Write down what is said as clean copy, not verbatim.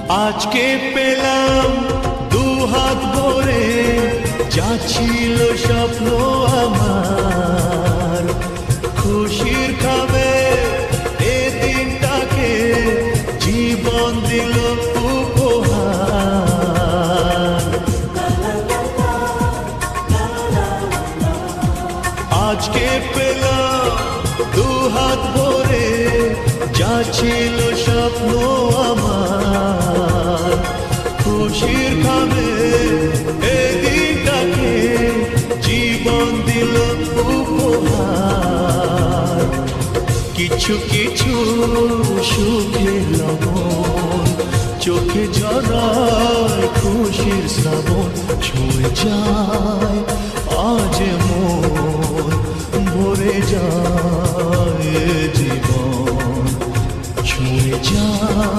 আজকে পেলাম দুহাত ভরে, যা ছিল স্বপ্ন আমার। খুশির খাবে এ দিনটাকে, জীবন দিল উপহার। আজকে পেলাম দুহাত ভরে, যা ছিল স্বপ্ন আমার। খুশির খাবে এ দিনটাকে, জীবন দিল উপহার। কিছু কিছু সুখে লবণ, চোখে জড়ায় খুশির শ্রাবণ। ছুঁয়ে যায় আজ মন, ভরে যায় জীবন। ছুঁয়ে যায়